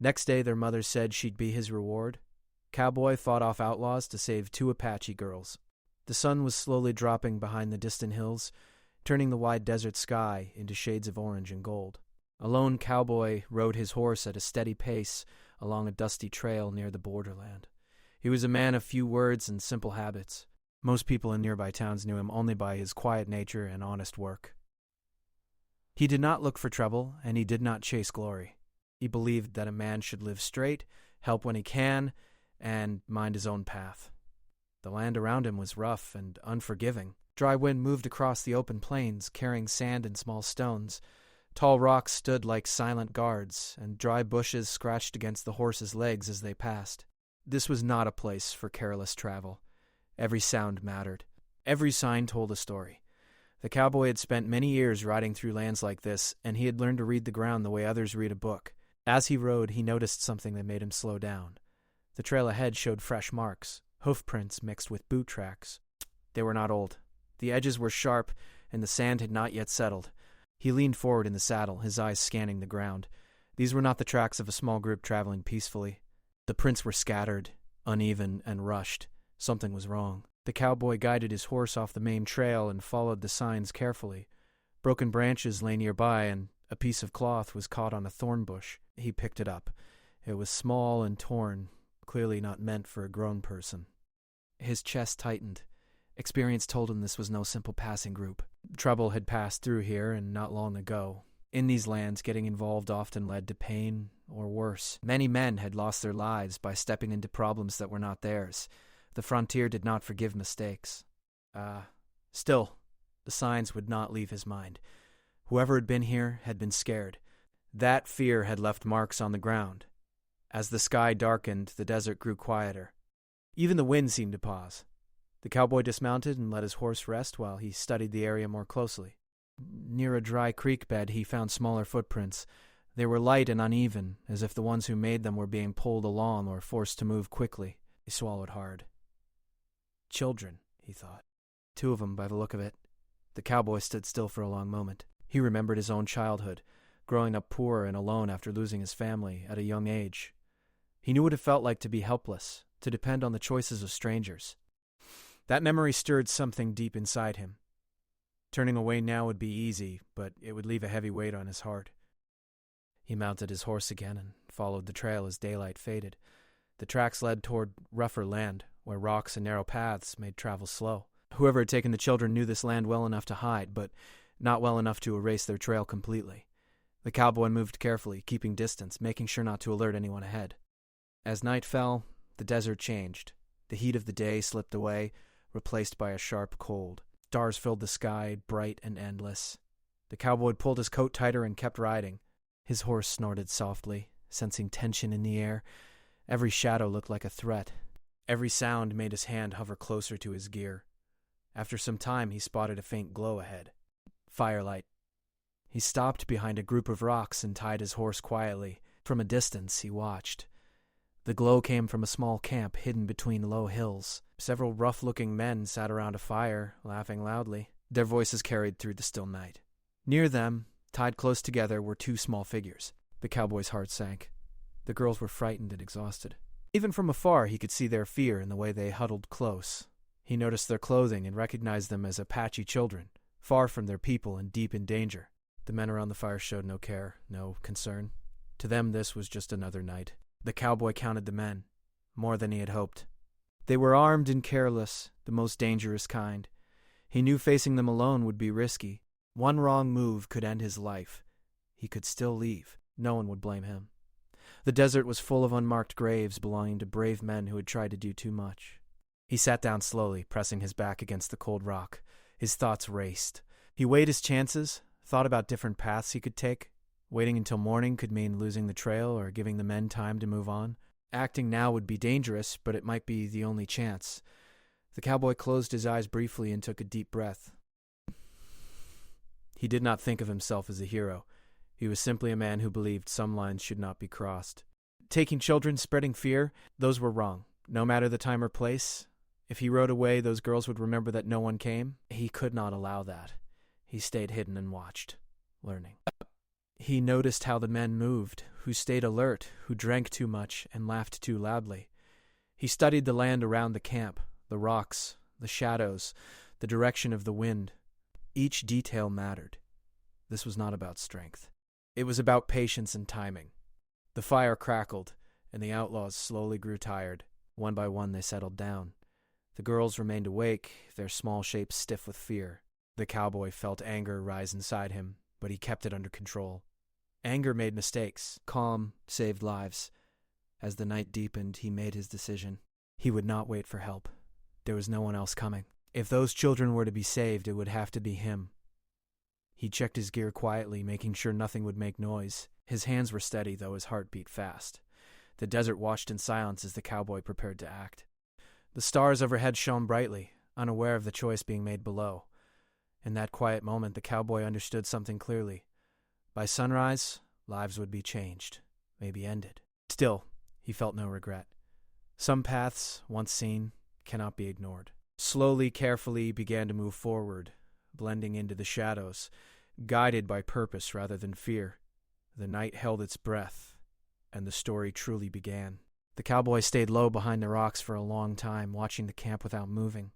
Next day, their mother said she'd be his reward. Cowboy fought off outlaws to save 2 Apache girls. The sun was slowly dropping behind the distant hills, turning the wide desert sky into shades of orange and gold. A lone cowboy rode his horse at a steady pace along a dusty trail near the borderland. He was a man of few words and simple habits. Most people in nearby towns knew him only by his quiet nature and honest work. He did not look for trouble, and he did not chase glory. He believed that a man should live straight, help when he can, and mind his own path. The land around him was rough and unforgiving. Dry wind moved across the open plains, carrying sand and small stones. Tall rocks stood like silent guards, and dry bushes scratched against the horses' legs as they passed. This was not a place for careless travel. Every sound mattered. Every sign told a story. The cowboy had spent many years riding through lands like this, and he had learned to read the ground the way others read a book. As he rode, he noticed something that made him slow down. The trail ahead showed fresh marks, hoof prints mixed with boot tracks. They were not old. The edges were sharp, and the sand had not yet settled. He leaned forward in the saddle, his eyes scanning the ground. These were not the tracks of a small group traveling peacefully. The prints were scattered, uneven, and rushed. Something was wrong. The cowboy guided his horse off the main trail and followed the signs carefully. Broken branches lay nearby, and a piece of cloth was caught on a thorn bush. He picked it up. It was small and torn, clearly not meant for a grown person. His chest tightened. Experience told him this was no simple passing group. Trouble had passed through here, and not long ago. In these lands, getting involved often led to pain, or worse. Many men had lost their lives by stepping into problems that were not theirs. The frontier did not forgive mistakes. Still, the signs would not leave his mind. Whoever had been here had been scared. That fear had left marks on the ground. As the sky darkened, the desert grew quieter. Even the wind seemed to pause. The cowboy dismounted and let his horse rest while he studied the area more closely. Near a dry creek bed, he found smaller footprints. They were light and uneven, as if the ones who made them were being pulled along or forced to move quickly. He swallowed hard. Children, he thought. 2 of them, by the look of it. The cowboy stood still for a long moment. He remembered his own childhood, growing up poor and alone after losing his family at a young age. He knew what it felt like to be helpless, to depend on the choices of strangers. That memory stirred something deep inside him. Turning away now would be easy, but it would leave a heavy weight on his heart. He mounted his horse again and followed the trail as daylight faded. The tracks led toward rougher land, where rocks and narrow paths made travel slow. Whoever had taken the children knew this land well enough to hide, but not well enough to erase their trail completely. The cowboy moved carefully, keeping distance, making sure not to alert anyone ahead. As night fell, the desert changed. The heat of the day slipped away, replaced by a sharp cold. Stars filled the sky, bright and endless. The cowboy pulled his coat tighter and kept riding. His horse snorted softly, sensing tension in the air. Every shadow looked like a threat. Every sound made his hand hover closer to his gear. After some time, he spotted a faint glow ahead. Firelight. He stopped behind a group of rocks and tied his horse quietly. From a distance, he watched. The glow came from a small camp hidden between low hills. Several rough-looking men sat around a fire, laughing loudly. Their voices carried through the still night. Near them, tied close together, were 2 small figures. The cowboy's heart sank. The girls were frightened and exhausted. Even from afar, he could see their fear in the way they huddled close. He noticed their clothing and recognized them as Apache children, far from their people and deep in danger. The men around the fire showed no care, no concern. To them, this was just another night. The cowboy counted the men, more than he had hoped. They were armed and careless, the most dangerous kind. He knew facing them alone would be risky. One wrong move could end his life. He could still leave. No one would blame him. The desert was full of unmarked graves belonging to brave men who had tried to do too much. He sat down slowly, pressing his back against the cold rock. His thoughts raced. He weighed his chances, thought about different paths he could take. Waiting until morning could mean losing the trail or giving the men time to move on. Acting now would be dangerous, but it might be the only chance. The cowboy closed his eyes briefly and took a deep breath. He did not think of himself as a hero. He was simply a man who believed some lines should not be crossed. Taking children, spreading fear, those were wrong. No matter the time or place, if he rode away, those girls would remember that no one came. He could not allow that. He stayed hidden and watched, learning. He noticed how the men moved, who stayed alert, who drank too much and laughed too loudly. He studied the land around the camp, the rocks, the shadows, the direction of the wind. Each detail mattered. This was not about strength. It was about patience and timing. The fire crackled, and the outlaws slowly grew tired. One by one they settled down. The girls remained awake, their small shapes stiff with fear. The cowboy felt anger rise inside him, but he kept it under control. Anger made mistakes. Calm saved lives. As the night deepened, he made his decision. He would not wait for help. There was no one else coming. If those children were to be saved, it would have to be him. He checked his gear quietly, making sure nothing would make noise. His hands were steady, though his heart beat fast. The desert watched in silence as the cowboy prepared to act. The stars overhead shone brightly, unaware of the choice being made below. In that quiet moment, the cowboy understood something clearly. By sunrise, lives would be changed, maybe ended. Still, he felt no regret. Some paths, once seen, cannot be ignored. Slowly, carefully, he began to move forward, blending into the shadows, guided by purpose rather than fear. The night held its breath, and the story truly began. The cowboy stayed low behind the rocks for a long time, watching the camp without moving.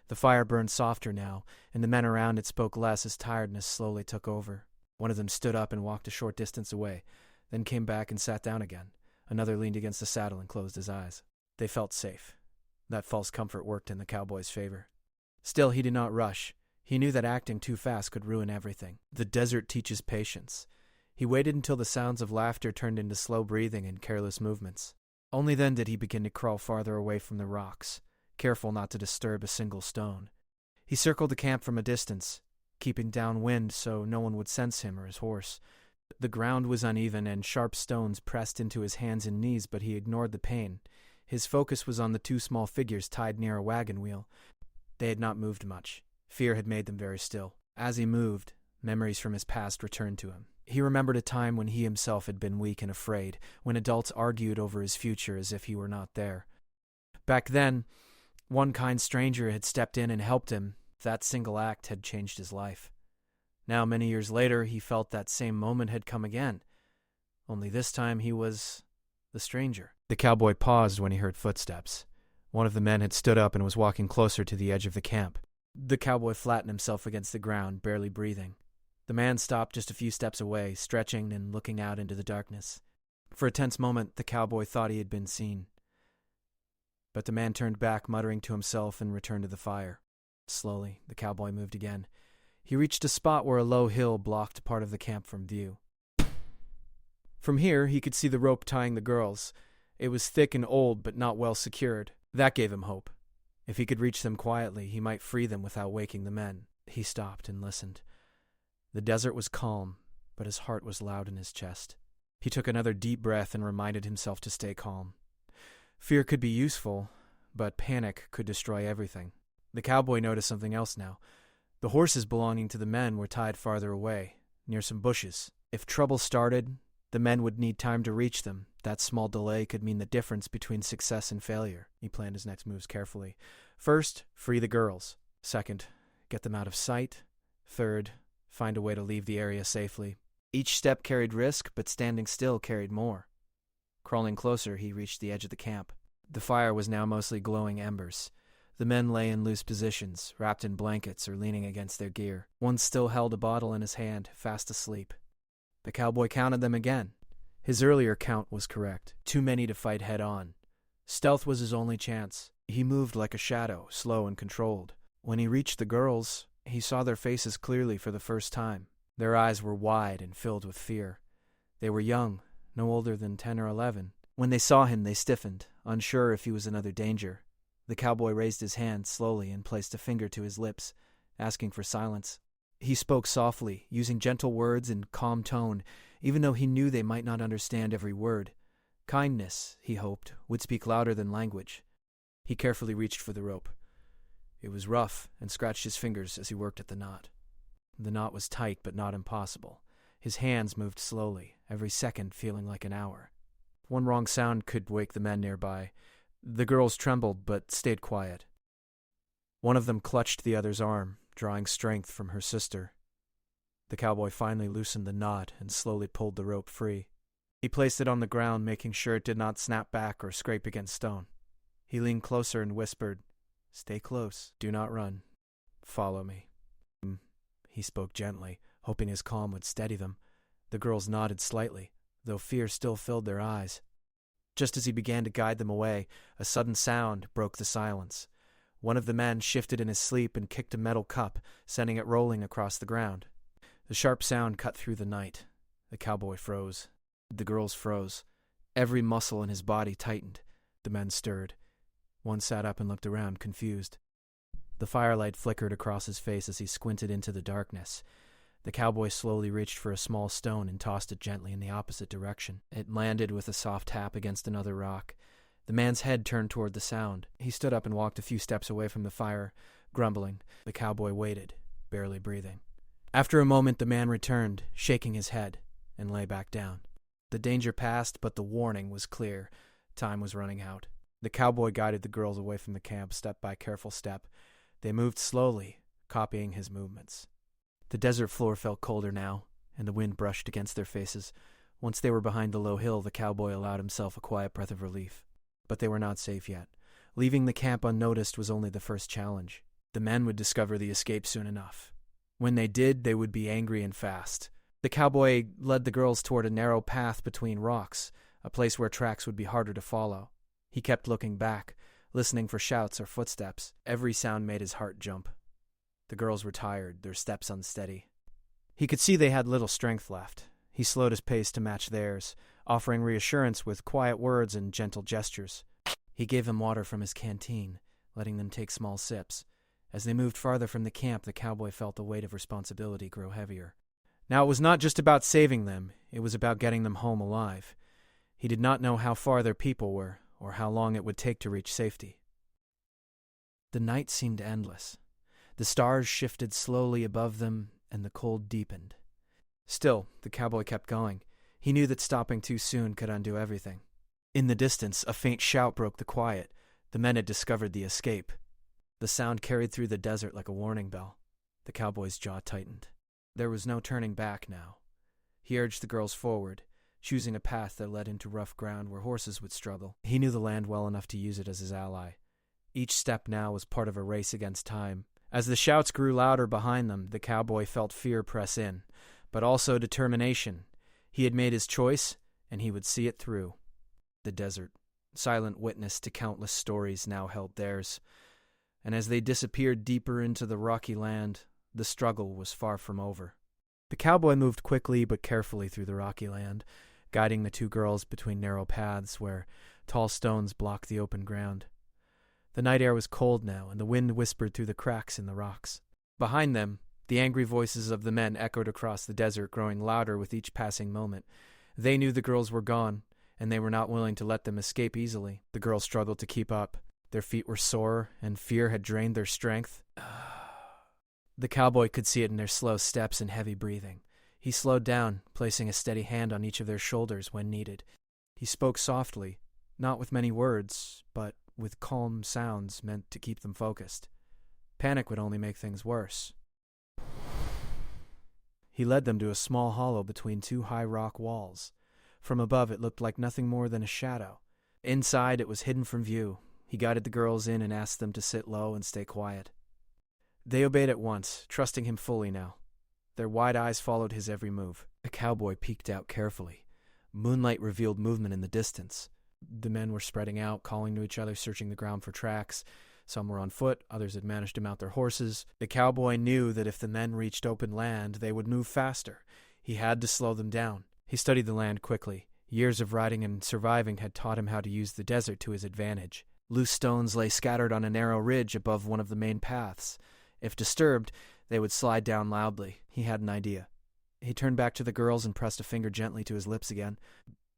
The fire burned softer now, and the men around it spoke less as tiredness slowly took over. One of them stood up and walked a short distance away, then came back and sat down again. Another leaned against the saddle and closed his eyes. They felt safe. That false comfort worked in the cowboy's favor. Still, he did not rush. He knew that acting too fast could ruin everything. The desert teaches patience. He waited until the sounds of laughter turned into slow breathing and careless movements. Only then did he begin to crawl farther away from the rocks, careful not to disturb a single stone. He circled the camp from a distance, keeping downwind so no one would sense him or his horse. The ground was uneven and sharp stones pressed into his hands and knees, but he ignored the pain. His focus was on the two small figures tied near a wagon wheel. They had not moved much. Fear had made them very still. As he moved, memories from his past returned to him. He remembered a time when he himself had been weak and afraid, when adults argued over his future as if he were not there. Back then, one kind stranger had stepped in and helped him. That single act had changed his life. Now, many years later, he felt that same moment had come again. Only this time he was the stranger. The cowboy paused when he heard footsteps. One of the men had stood up and was walking closer to the edge of the camp. The cowboy flattened himself against the ground, barely breathing. The man stopped just a few steps away, stretching and looking out into the darkness. For a tense moment, the cowboy thought he had been seen. But the man turned back, muttering to himself, and returned to the fire. Slowly, the cowboy moved again. He reached a spot where a low hill blocked part of the camp from view. From here, he could see the rope tying the girls. It was thick and old, but not well secured. That gave him hope. If he could reach them quietly, he might free them without waking the men. He stopped and listened. The desert was calm, but his heart was loud in his chest. He took another deep breath and reminded himself to stay calm. Fear could be useful, but panic could destroy everything. The cowboy noticed something else now. The horses belonging to the men were tied farther away, near some bushes. If trouble started, the men would need time to reach them. That small delay could mean the difference between success and failure. He planned his next moves carefully. First, free the girls. Second, get them out of sight. Third, find a way to leave the area safely. Each step carried risk, but standing still carried more. Crawling closer, he reached the edge of the camp. The fire was now mostly glowing embers. The men lay in loose positions, wrapped in blankets or leaning against their gear. One still held a bottle in his hand, fast asleep. The cowboy counted them again. His earlier count was correct. Too many to fight head-on. Stealth was his only chance. He moved like a shadow, slow and controlled. When he reached the girls, he saw their faces clearly for the first time. Their eyes were wide and filled with fear. They were young, no older than 10 or 11. When they saw him, they stiffened, unsure if he was another danger. The cowboy raised his hand slowly and placed a finger to his lips, asking for silence. He spoke softly, using gentle words and calm tone, even though he knew they might not understand every word. Kindness, he hoped, would speak louder than language. He carefully reached for the rope. It was rough, and scratched his fingers as he worked at the knot. The knot was tight, but not impossible. His hands moved slowly, every second feeling like an hour. One wrong sound could wake the men nearby. The girls trembled, but stayed quiet. One of them clutched the other's arm, drawing strength from her sister. The cowboy finally loosened the knot and slowly pulled the rope free. He placed it on the ground, making sure it did not snap back or scrape against stone. He leaned closer and whispered, "Stay close. Do not run. Follow me." He spoke gently, hoping his calm would steady them. The girls nodded slightly, though fear still filled their eyes. Just as he began to guide them away, a sudden sound broke the silence. One of the men shifted in his sleep and kicked a metal cup, sending it rolling across the ground. The sharp sound cut through the night. The cowboy froze. The girls froze. Every muscle in his body tightened. The men stirred. One sat up and looked around, confused. The firelight flickered across his face as he squinted into the darkness. The cowboy slowly reached for a small stone and tossed it gently in the opposite direction. It landed with a soft tap against another rock. The man's head turned toward the sound. He stood up and walked a few steps away from the fire, grumbling. The cowboy waited, barely breathing. After a moment, the man returned, shaking his head, and lay back down. The danger passed, but the warning was clear. Time was running out. The cowboy guided the girls away from the camp, step by careful step. They moved slowly, copying his movements. The desert floor felt colder now, and the wind brushed against their faces. Once they were behind the low hill, the cowboy allowed himself a quiet breath of relief. But they were not safe yet. Leaving the camp unnoticed was only the first challenge. The men would discover the escape soon enough. When they did, they would be angry and fast. The cowboy led the girls toward a narrow path between rocks, a place where tracks would be harder to follow. He kept looking back, listening for shouts or footsteps. Every sound made his heart jump. The girls were tired, their steps unsteady. He could see they had little strength left. He slowed his pace to match theirs, offering reassurance with quiet words and gentle gestures. He gave them water from his canteen, letting them take small sips. As they moved farther from the camp, the cowboy felt the weight of responsibility grow heavier. Now it was not just about saving them, it was about getting them home alive. He did not know how far their people were, or how long it would take to reach safety. The night seemed endless. The stars shifted slowly above them, and the cold deepened. Still, the cowboy kept going. He knew that stopping too soon could undo everything. In the distance, a faint shout broke the quiet. The men had discovered the escape. The sound carried through the desert like a warning bell. The cowboy's jaw tightened. There was no turning back now. He urged the girls forward, choosing a path that led into rough ground where horses would struggle. He knew the land well enough to use it as his ally. Each step now was part of a race against time. As the shouts grew louder behind them, the cowboy felt fear press in, but also determination. He had made his choice, and he would see it through. The desert, silent witness to countless stories, now held theirs. And as they disappeared deeper into the rocky land, the struggle was far from over. The cowboy moved quickly but carefully through the rocky land, guiding the two girls between narrow paths where tall stones blocked the open ground. The night air was cold now, and the wind whispered through the cracks in the rocks. Behind them, the angry voices of the men echoed across the desert, growing louder with each passing moment. They knew the girls were gone, and they were not willing to let them escape easily. The girls struggled to keep up. Their feet were sore, and fear had drained their strength. The cowboy could see it in their slow steps and heavy breathing. He slowed down, placing a steady hand on each of their shoulders when needed. He spoke softly, not with many words, but with calm sounds meant to keep them focused. Panic would only make things worse. He led them to a small hollow between two high rock walls. From above, it looked like nothing more than a shadow. Inside, it was hidden from view. He guided the girls in and asked them to sit low and stay quiet. They obeyed at once, trusting him fully now. Their wide eyes followed his every move. The cowboy peeked out carefully. Moonlight revealed movement in the distance. The men were spreading out, calling to each other, searching the ground for tracks. Some were on foot, others had managed to mount their horses. The cowboy knew that if the men reached open land, they would move faster. He had to slow them down. He studied the land quickly. Years of riding and surviving had taught him how to use the desert to his advantage. Loose stones lay scattered on a narrow ridge above one of the main paths. If disturbed, they would slide down loudly. He had an idea. He turned back to the girls and pressed a finger gently to his lips again.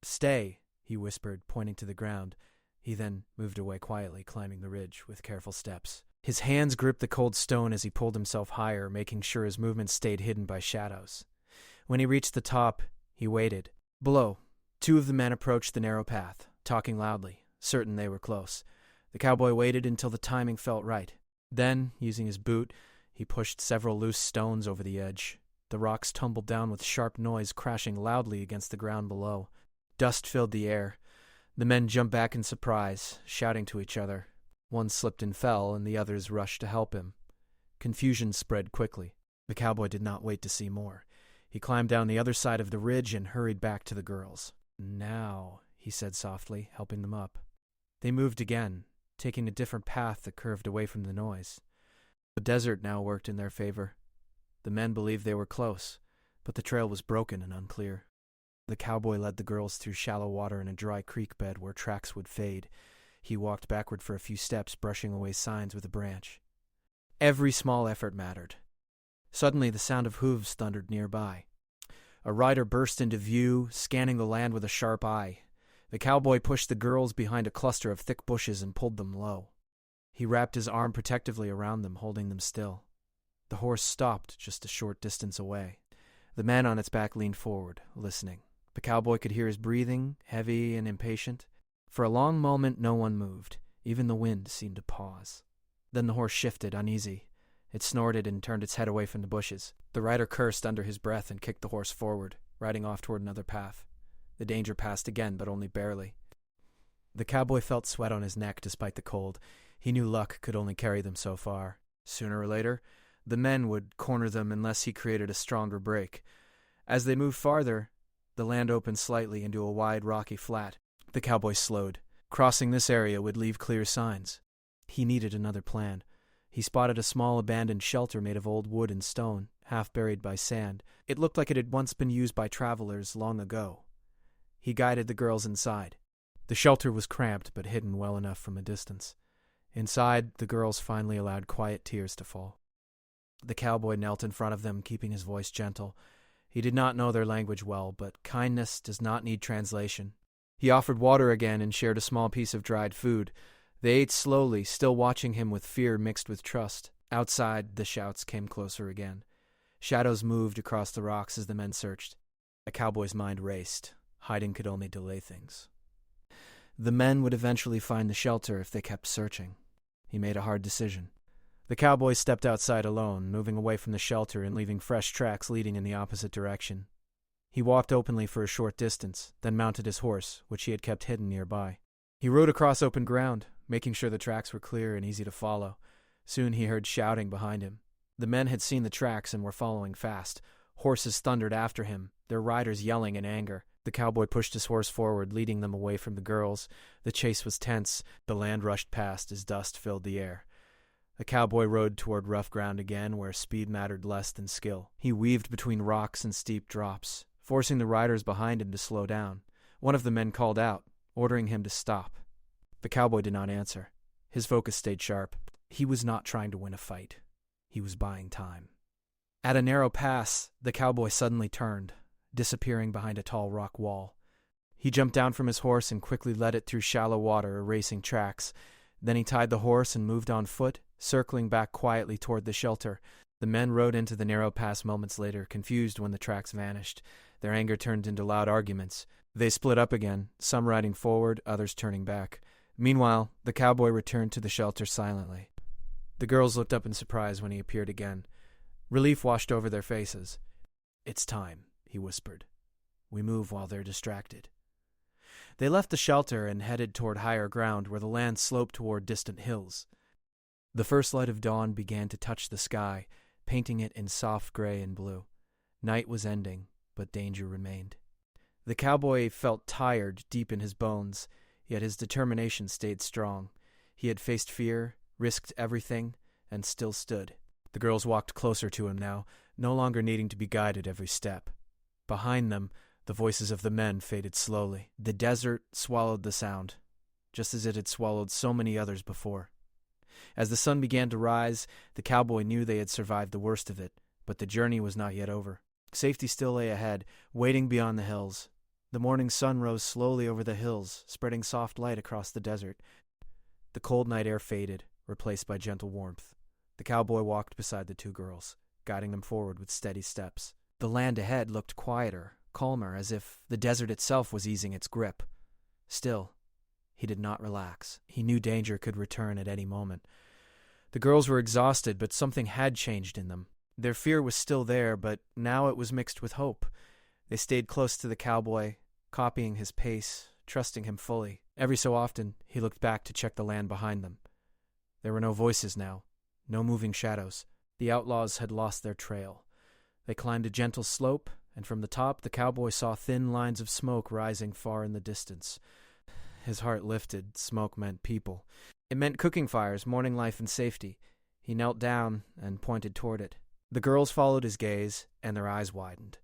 "Stay," he whispered, pointing to the ground. He then moved away quietly, climbing the ridge with careful steps. His hands gripped the cold stone as he pulled himself higher, making sure his movements stayed hidden by shadows. When he reached the top, he waited. Below, two of the men approached the narrow path, talking loudly, certain they were close. The cowboy waited until the timing felt right. Then, using his boot, he pushed several loose stones over the edge. The The rocks tumbled down with sharp noise, crashing loudly against the ground below. Dust filled the air. The men jumped back in surprise, shouting to each other. One slipped and fell, and the others rushed to help him. Confusion spread quickly. The cowboy did not wait to see more. He climbed down the other side of the ridge and hurried back to the girls. "Now," he said softly, helping them up. They moved again, taking a different path that curved away from the noise. The desert now worked in their favor. The men believed they were close, but the trail was broken and unclear. The cowboy led the girls through shallow water in a dry creek bed where tracks would fade. He walked backward for a few steps, brushing away signs with a branch. Every small effort mattered. Suddenly, the sound of hooves thundered nearby. A rider burst into view, scanning the land with a sharp eye. The cowboy pushed the girls behind a cluster of thick bushes and pulled them low. He wrapped his arm protectively around them, holding them still. The horse stopped just a short distance away. The man on its back leaned forward, listening. The cowboy could hear his breathing, heavy and impatient. For a long moment, no one moved. Even the wind seemed to pause. Then the horse shifted, uneasy. It snorted and turned its head away from the bushes. The rider cursed under his breath and kicked the horse forward, riding off toward another path. The danger passed again, but only barely. The cowboy felt sweat on his neck despite the cold. He knew luck could only carry them so far. Sooner or later, the men would corner them unless he created a stronger break. As they moved farther, the land opened slightly into a wide rocky flat. The cowboy slowed. Crossing this area would leave clear signs. He needed another plan. He spotted a small abandoned shelter made of old wood and stone, half buried by sand. It looked like it had once been used by travelers long ago. He guided the girls inside. The shelter was cramped but hidden well enough from a distance. Inside, the girls finally allowed quiet tears to fall. The cowboy knelt in front of them, keeping his voice gentle. He did not know their language well, but kindness does not need translation. He offered water again and shared a small piece of dried food. They ate slowly, still watching him with fear mixed with trust. Outside, the shouts came closer again. Shadows moved across the rocks as the men searched. The cowboy's mind raced. Hiding could only delay things. The men would eventually find the shelter if they kept searching. He made a hard decision. The cowboy stepped outside alone, moving away from the shelter and leaving fresh tracks leading in the opposite direction. He walked openly for a short distance, then mounted his horse, which he had kept hidden nearby. He rode across open ground, making sure the tracks were clear and easy to follow. Soon he heard shouting behind him. The men had seen the tracks and were following fast. Horses thundered after him, their riders yelling in anger. The cowboy pushed his horse forward, leading them away from the girls. The chase was tense. The land rushed past as dust filled the air. The cowboy rode toward rough ground again, where speed mattered less than skill. He weaved between rocks and steep drops, forcing the riders behind him to slow down. One of the men called out, ordering him to stop. The cowboy did not answer. His focus stayed sharp. He was not trying to win a fight. He was buying time. At a narrow pass, the cowboy suddenly turned, disappearing behind a tall rock wall. He jumped down from his horse and quickly led it through shallow water, erasing tracks. Then he tied the horse and moved on foot, circling back quietly toward the shelter. The men rode into the narrow pass moments later, confused when the tracks vanished. Their anger turned into loud arguments. They split up again, some riding forward, others turning back. Meanwhile, the cowboy returned to the shelter silently. The girls looked up in surprise when he appeared again. Relief washed over their faces. "It's time," he whispered. "We move while they're distracted." They left the shelter and headed toward higher ground where the land sloped toward distant hills. The first light of dawn began to touch the sky, painting it in soft gray and blue. Night was ending, but danger remained. The cowboy felt tired deep in his bones, yet his determination stayed strong. He had faced fear, risked everything, and still stood. The girls walked closer to him now, no longer needing to be guided every step. Behind them, the voices of the men faded slowly. The desert swallowed the sound, just as it had swallowed so many others before. As the sun began to rise, the cowboy knew they had survived the worst of it, but the journey was not yet over. Safety still lay ahead, waiting beyond the hills. The morning sun rose slowly over the hills, spreading soft light across the desert. The cold night air faded, replaced by gentle warmth. The cowboy walked beside the two girls, guiding them forward with steady steps. The land ahead looked quieter, calmer, as if the desert itself was easing its grip. Still, he did not relax. He knew danger could return at any moment. The girls were exhausted, but something had changed in them. Their fear was still there, but now it was mixed with hope. They stayed close to the cowboy, copying his pace, trusting him fully. Every so often, he looked back to check the land behind them. There were no voices now, no moving shadows. The outlaws had lost their trail. They climbed a gentle slope, and from the top the cowboy saw thin lines of smoke rising far in the distance. His heart lifted. Smoke meant people. It meant cooking fires, morning life, and safety. He knelt down and pointed toward it. The girls followed his gaze, and their eyes widened.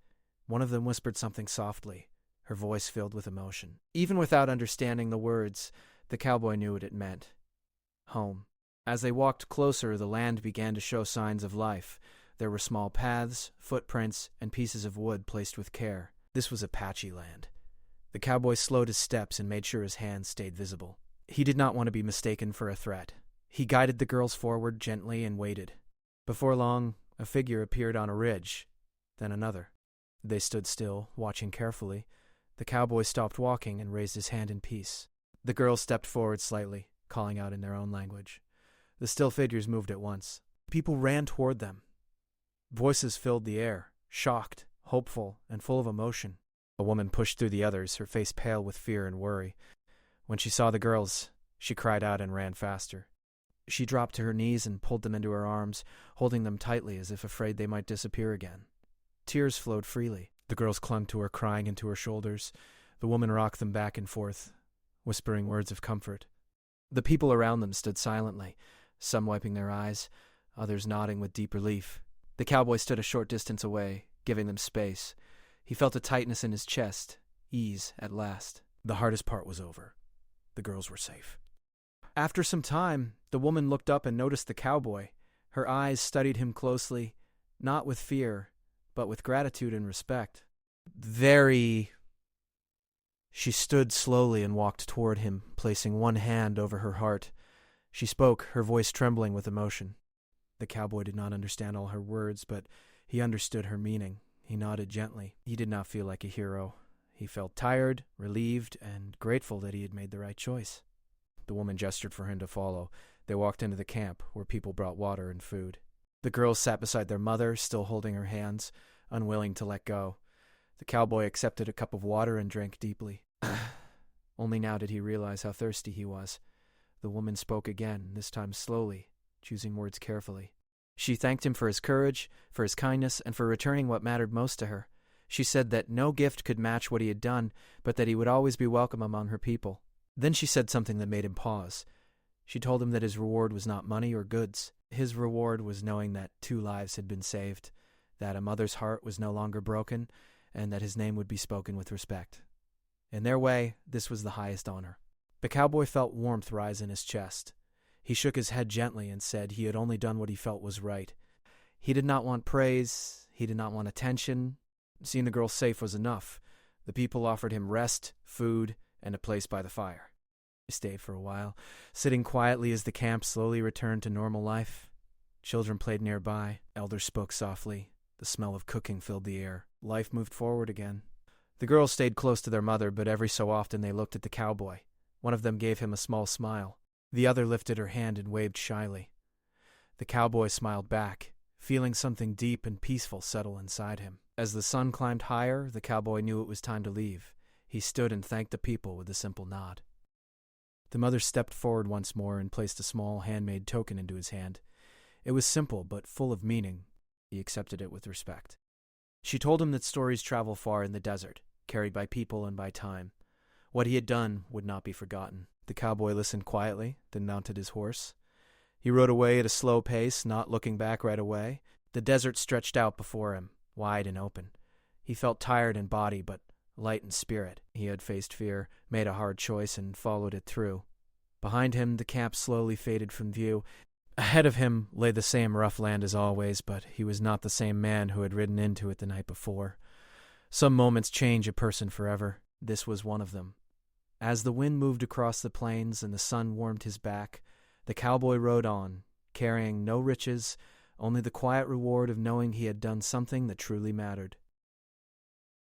One of them whispered something softly, her voice filled with emotion. Even without understanding the words, the cowboy knew what it meant. Home. As they walked closer, the land began to show signs of life. There were small paths, footprints, and pieces of wood placed with care. This was Apache land. The cowboy slowed his steps and made sure his hands stayed visible. He did not want to be mistaken for a threat. He guided the girls forward gently and waited. Before long, a figure appeared on a ridge, then another. They stood still, watching carefully. The cowboy stopped walking and raised his hand in peace. The girls stepped forward slightly, calling out in their own language. The still figures moved at once. People ran toward them. Voices filled the air, shocked, hopeful, and full of emotion. A woman pushed through the others, her face pale with fear and worry. When she saw the girls, she cried out and ran faster. She dropped to her knees and pulled them into her arms, holding them tightly as if afraid they might disappear again. Tears flowed freely. The girls clung to her, crying into her shoulders. The woman rocked them back and forth, whispering words of comfort. The people around them stood silently, some wiping their eyes, others nodding with deep relief. The cowboy stood a short distance away, giving them space. He felt a tightness in his chest, ease at last. The hardest part was over. The girls were safe. After some time, the woman looked up and noticed the cowboy. Her eyes studied him closely, not with fear, but with gratitude and respect. She stood slowly and walked toward him, placing one hand over her heart. She spoke, her voice trembling with emotion. The cowboy did not understand all her words, but he understood her meaning. He nodded gently. He did not feel like a hero. He felt tired, relieved, and grateful that he had made the right choice. The woman gestured for him to follow. They walked into the camp, where people brought water and food. The girls sat beside their mother, still holding her hands, unwilling to let go. The cowboy accepted a cup of water and drank deeply. Only now did he realize how thirsty he was. The woman spoke again, this time slowly, choosing words carefully. She thanked him for his courage, for his kindness, and for returning what mattered most to her. She said that no gift could match what he had done, but that he would always be welcome among her people. Then she said something that made him pause. She told him that his reward was not money or goods. His reward was knowing that 2 lives had been saved, that a mother's heart was no longer broken, and that his name would be spoken with respect. In their way, this was the highest honor. The cowboy felt warmth rise in his chest. He shook his head gently and said he had only done what he felt was right. He did not want praise. He did not want attention. Seeing the girls safe was enough. The people offered him rest, food, and a place by the fire. He stayed for a while, sitting quietly as the camp slowly returned to normal life. Children played nearby. Elders spoke softly. The smell of cooking filled the air. Life moved forward again. The girls stayed close to their mother, but every so often they looked at the cowboy. One of them gave him a small smile. The other lifted her hand and waved shyly. The cowboy smiled back, feeling something deep and peaceful settle inside him. As the sun climbed higher, the cowboy knew it was time to leave. He stood and thanked the people with a simple nod. The mother stepped forward once more and placed a small handmade token into his hand. It was simple but full of meaning. He accepted it with respect. She told him that stories travel far in the desert, carried by people and by time. What he had done would not be forgotten. The cowboy listened quietly, then mounted his horse. He rode away at a slow pace, not looking back right away. The desert stretched out before him, wide and open. He felt tired in body, but light in spirit. He had faced fear, made a hard choice, and followed it through. Behind him, the camp slowly faded from view. Ahead of him lay the same rough land as always, but he was not the same man who had ridden into it the night before. Some moments change a person forever. This was one of them. As the wind moved across the plains and the sun warmed his back, the cowboy rode on, carrying no riches, only the quiet reward of knowing he had done something that truly mattered.